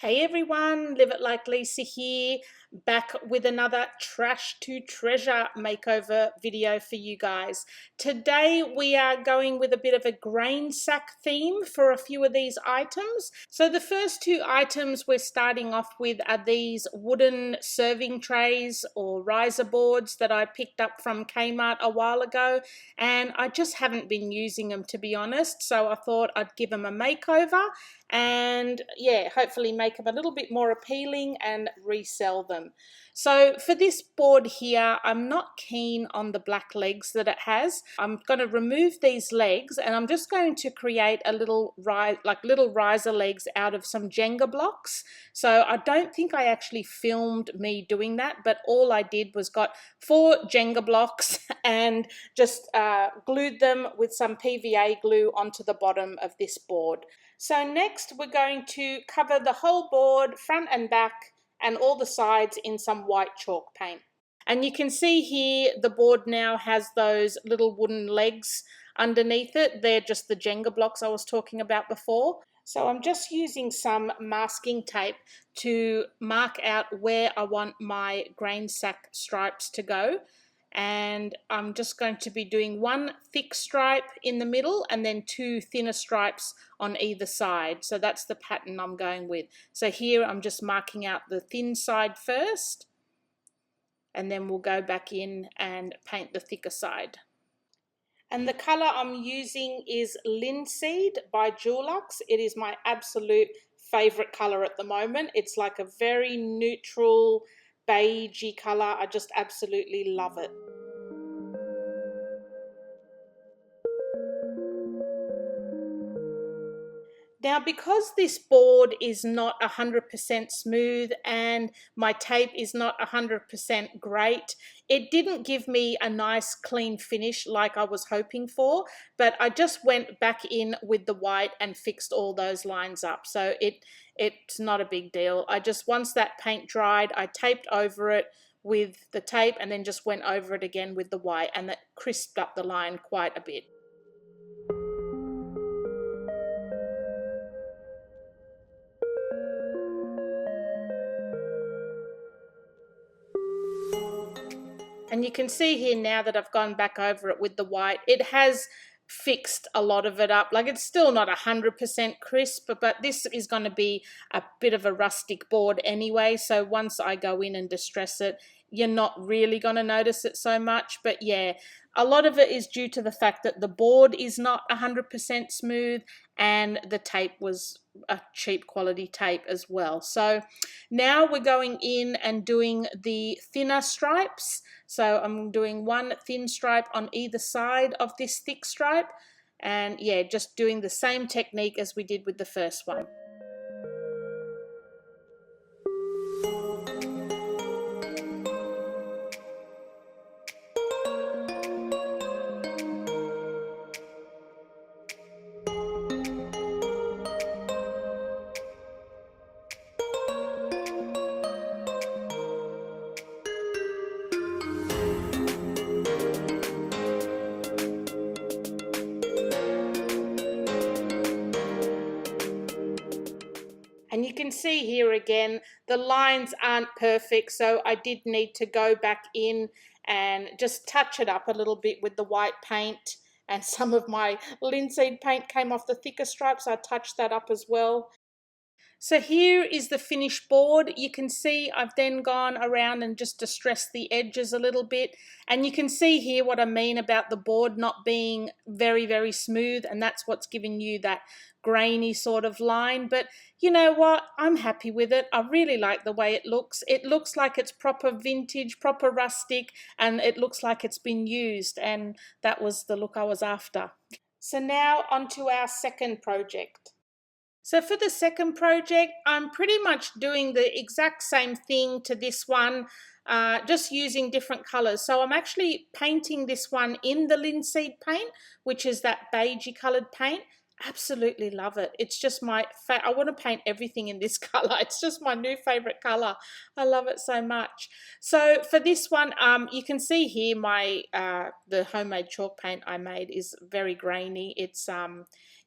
Hey everyone, Live It Like Lisa here, back with another trash to treasure makeover video for you guys. Today we are going with a bit of a grain sack theme for a few of these items. So the first two items we're starting off with are these wooden serving trays or riser boards that I picked up from Kmart a while ago, and I just haven't been using them, to be honest, so I thought I'd give them a makeover and yeah, hopefully make them a little bit more appealing and resell them. So for this board here, I'm not keen on the black legs that it has. I'm going to remove these legs and I'm just going to create a little little riser legs out of some Jenga blocks. So I don't think I actually filmed me doing that, but all I did was got 4 Jenga blocks and just glued them with some PVA glue onto the bottom of this board. So next we're going to cover the whole board, front and back, and all the sides in some white chalk paint. And you can see here the board now has those little wooden legs underneath it. They're just the Jenga blocks I was talking about before. So I'm just using some masking tape to mark out where I want my grain sack stripes to go. And I'm just going to be doing 1 thick stripe in the middle and then 2 thinner stripes on either side. So that's the pattern I'm going with. So here I'm just marking out the thin side first, and then we'll go back in and paint the thicker side. And the colour I'm using is Linseed by Woelk. It is my absolute favourite colour at the moment. It's like a very neutral beigey colour. I just absolutely love it. Now, because this board is not 100% smooth and my tape is not 100% great, it didn't give me a nice clean finish like I was hoping for, but I just went back in with the white and fixed all those lines up. So it's not a big deal. Once that paint dried, I taped over it with the tape and then just went over it again with the white, and that crisped up the line quite a bit. And you can see here now that I've gone back over it with the white, it has fixed a lot of it up. Like, it's still not 100% crisp, but this is going to be a bit of a rustic board anyway. So once I go in and distress it, you're not really going to notice it so much. But yeah, a lot of it is due to the fact that the board is not 100% smooth and the tape was a cheap quality tape as well. So now we're going in and doing the thinner stripes. So I'm doing 1 thin stripe on either side of this thick stripe, and yeah, just doing the same technique as we did with the first one. And you can see here again, the lines aren't perfect, so I did need to go back in and just touch it up a little bit with the white paint, and some of my linseed paint came off the thicker stripes. I touched that up as well. So here is the finished board. You can see I've then gone around and just distressed the edges a little bit. And you can see here what I mean about the board not being very, very smooth. And that's what's giving you that grainy sort of line. But you know what? I'm happy with it. I really like the way it looks. It looks like it's proper vintage, proper rustic, and it looks like it's been used. And that was the look I was after. So now on to our second project. So for the second project, I'm pretty much doing the exact same thing to this one, just using different colors. So I'm actually painting this one in the linseed paint, which is that beigey colored paint. Absolutely love it. It's just I want to paint everything in this color. It's just my new favorite color. I love it so much. So for this one, you can see here the homemade chalk paint I made is very grainy. It's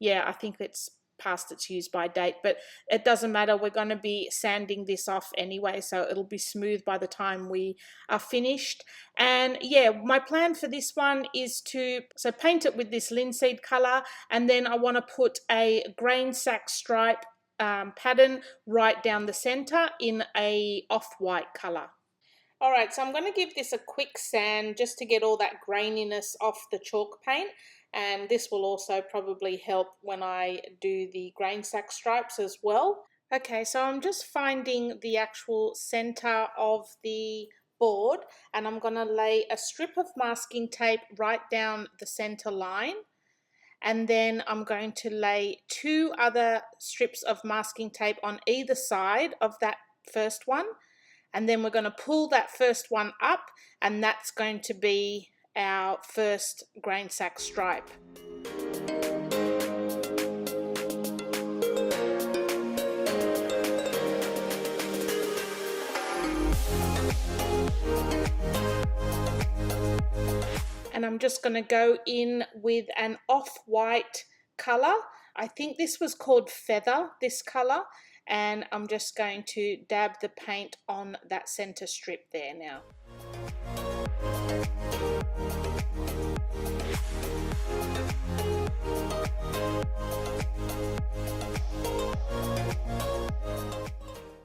yeah, I think it's past its use by date, but it doesn't matter. We're going to be sanding this off anyway, so it'll be smooth by the time we are finished. And yeah, my plan for this one is to paint it with this linseed color, and then I want to put a grain sack stripe pattern right down the center in a off-white color. Alright, so I'm going to give this a quick sand just to get all that graininess off the chalk paint, and this will also probably help when I do the grain sack stripes as well. Okay, so I'm just finding the actual center of the board, and I'm going to lay a strip of masking tape right down the center line, and then I'm going to lay 2 other strips of masking tape on either side of that first one. And then we're going to pull that first one up, and that's going to be our first grain sack stripe. And I'm just going to go in with an off-white color. I think this was called Feather, this color. And I'm just going to dab the paint on that center strip there now.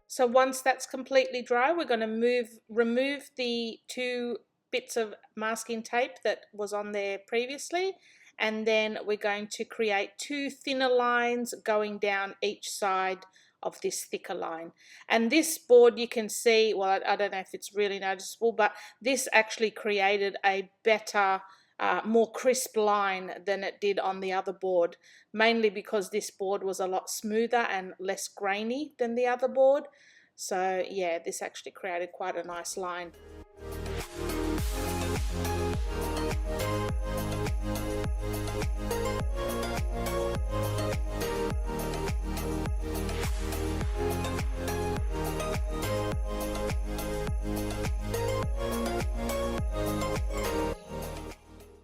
So once that's completely dry, we're going to remove the 2 bits of masking tape that was on there previously, and then we're going to create 2 thinner lines going down each side of this thicker line. And this board, you can see, well, I don't know if it's really noticeable, but this actually created a better, more crisp line than it did on the other board, mainly because this board was a lot smoother and less grainy than the other board. So yeah, this actually created quite a nice line.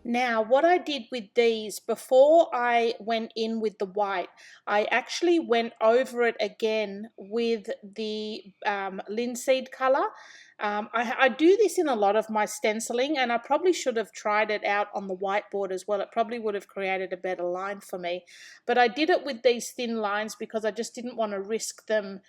Now, what I did with these, before I went in with the white, I actually went over it again with the linseed color. I do this in a lot of my stenciling, and I probably should have tried it out on the whiteboard as well. It probably would have created a better line for me. But I did it with these thin lines because I just didn't want to risk them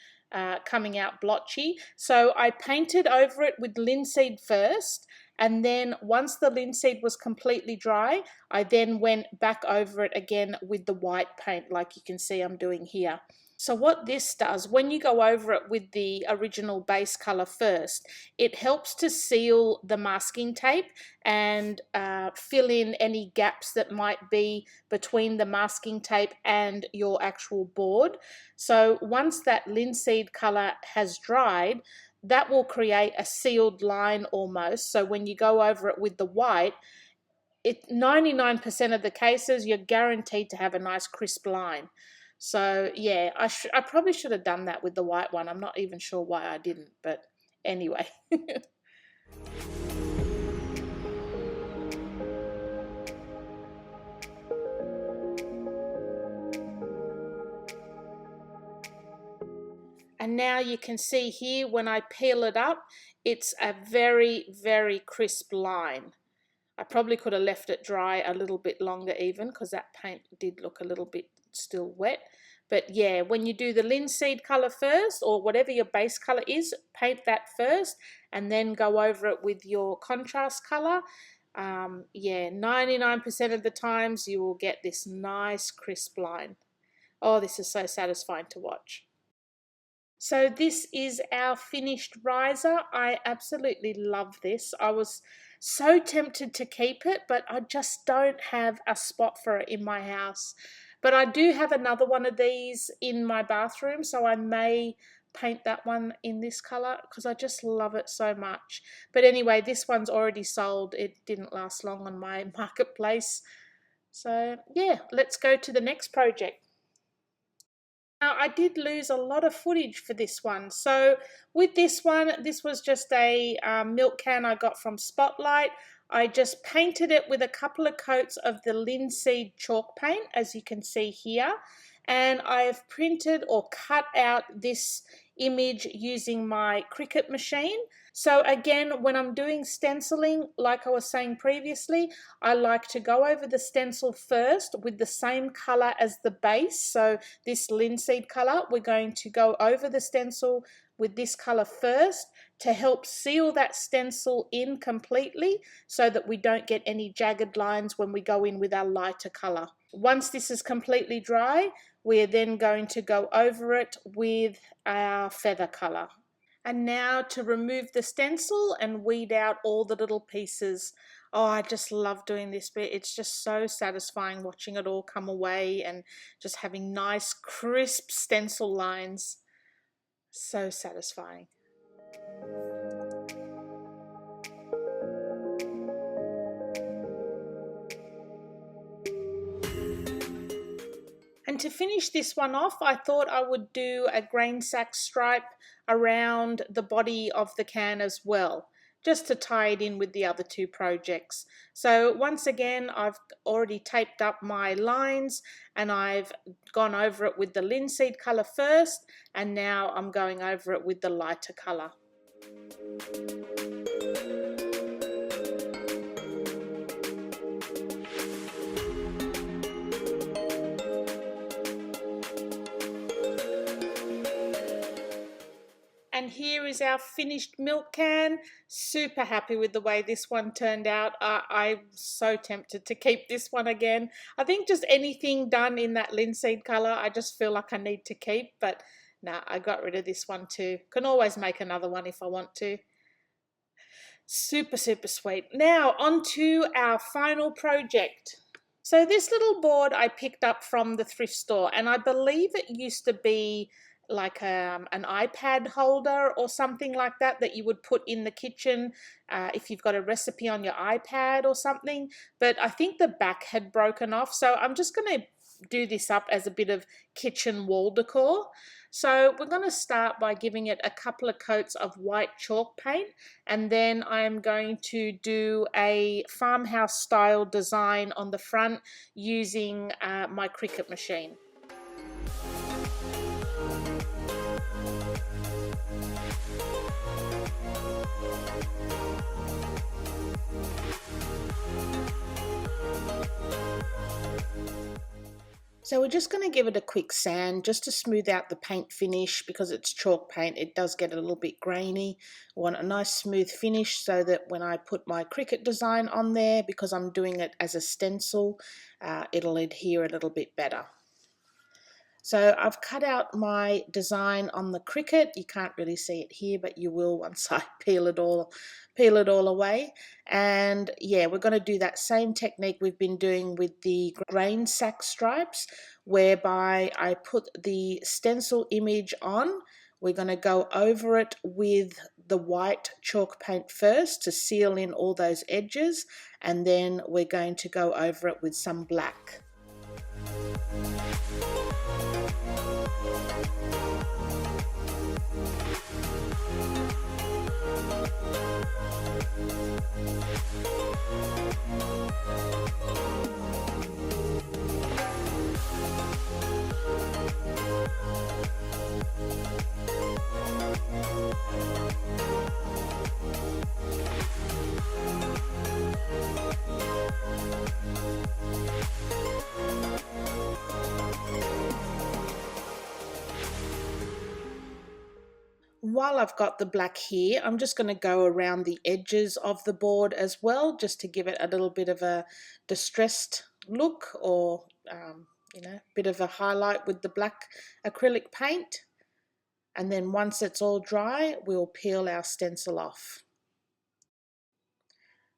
coming out blotchy. So I painted over it with linseed first, and then once the linseed was completely dry, I then went back over it again with the white paint, like you can see I'm doing here. So what this does, when you go over it with the original base color first, it helps to seal the masking tape and fill in any gaps that might be between the masking tape and your actual board. So once that linseed color has dried, that will create a sealed line almost. So when you go over it with the white, 99% of the cases, you're guaranteed to have a nice crisp line. So yeah, I probably should have done that with the white one. I'm not even sure why I didn't, but anyway. And now you can see here, when I peel it up, it's a very, very crisp line. I probably could have left it dry a little bit longer even, because that paint did look a little bit still wet. But yeah, when you do the linseed color first, or whatever your base color is, paint that first and then go over it with your contrast color. Yeah, 99% of the times you will get this nice crisp line. Oh, this is so satisfying to watch. So this is our finished riser. I absolutely love this. I was so tempted to keep it, but I just don't have a spot for it in my house. But I do have another one of these in my bathroom, so I may paint that one in this color because I just love it so much. But anyway, this one's already sold. It didn't last long on my marketplace. So yeah, let's go to the next project. Now, I did lose a lot of footage for this one. So with this one, this was just a milk can I got from Spotlight. I just painted it with a couple of coats of the linseed chalk paint, as you can see here. and I have printed or cut out this image using my Cricut machine. So again, when I'm doing stenciling, like I was saying previously, I like to go over the stencil first with the same color as the base. So this linseed color, we're going to go over the stencil with this color first to help seal that stencil in completely so that we don't get any jagged lines when we go in with our lighter color. Once this is completely dry, we're then going to go over it with our feather color. And now to remove the stencil and weed out all the little pieces. Oh, I just love doing this bit. It's just so satisfying watching it all come away and just having nice crisp stencil lines. So satisfying. And to finish this one off, I thought I would do a grain sack stripe around the body of the can as well, just to tie it in with the other two projects. So once again, I've already taped up my lines and I've gone over it with the linseed color first, and now I'm going over it with the lighter color. And here is our finished milk can. Super happy with the way this one turned out. I'm so tempted to keep this one again. I think just anything done in that linseed color, I just feel like I need to keep. But nah, I got rid of this one too. Can always make another one if I want to. Super, super sweet. Now on to our final project. So this little board I picked up from the thrift store, and I believe it used to be like an iPad holder or something like that that you would put in the kitchen if you've got a recipe on your iPad or something, but I think the back had broken off, so I'm just going to do this up as a bit of kitchen wall decor. So we're going to start by giving it a couple of coats of white chalk paint, and then I'm going to do a farmhouse style design on the front using my Cricut machine. So we're just going to give it a quick sand just to smooth out the paint finish, because it's chalk paint, it does get a little bit grainy. I want a nice smooth finish so that when I put my Cricut design on there, because I'm doing it as a stencil, it'll adhere a little bit better. So I've cut out my design on the Cricut. You can't really see it here, but you will once I peel it all away. And yeah, we're going to do that same technique we've been doing with the grain sack stripes, whereby I put the stencil image on. We're going to go over it with the white chalk paint first to seal in all those edges, and then we're going to go over it with some black. While I've got the black here, I'm just going to go around the edges of the board as well, just to give it a little bit of a distressed look, or you know, bit of a highlight with the black acrylic paint. And then once it's all dry, we'll peel our stencil off.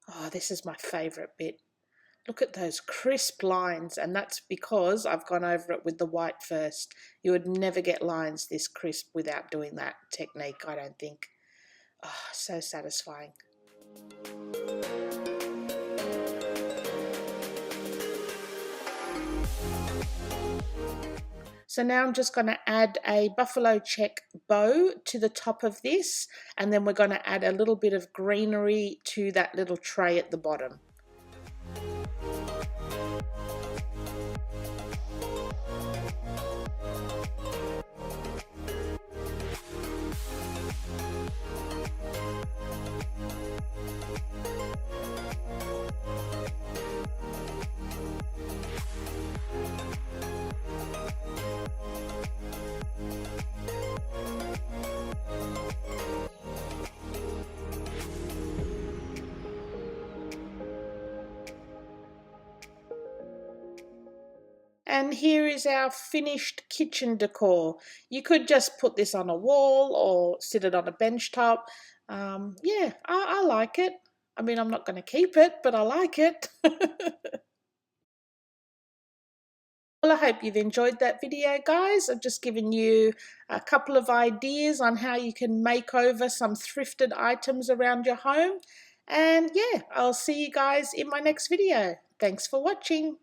Oh, this is my favorite bit. Look at those crisp lines, and that's because I've gone over it with the white first. You would never get lines this crisp without doing that technique, I don't think. Oh, so satisfying. So now I'm just going to add a buffalo check bow to the top of this, and then we're going to add a little bit of greenery to that little tray at the bottom. And here is our finished kitchen decor. You could just put this on a wall or sit it on a bench top. Yeah, I like it. I mean, I'm not going to keep it, but I like it. Well, I hope you've enjoyed that video, guys. I've just given you a couple of ideas on how you can make over some thrifted items around your home. And yeah, I'll see you guys in my next video. Thanks for watching.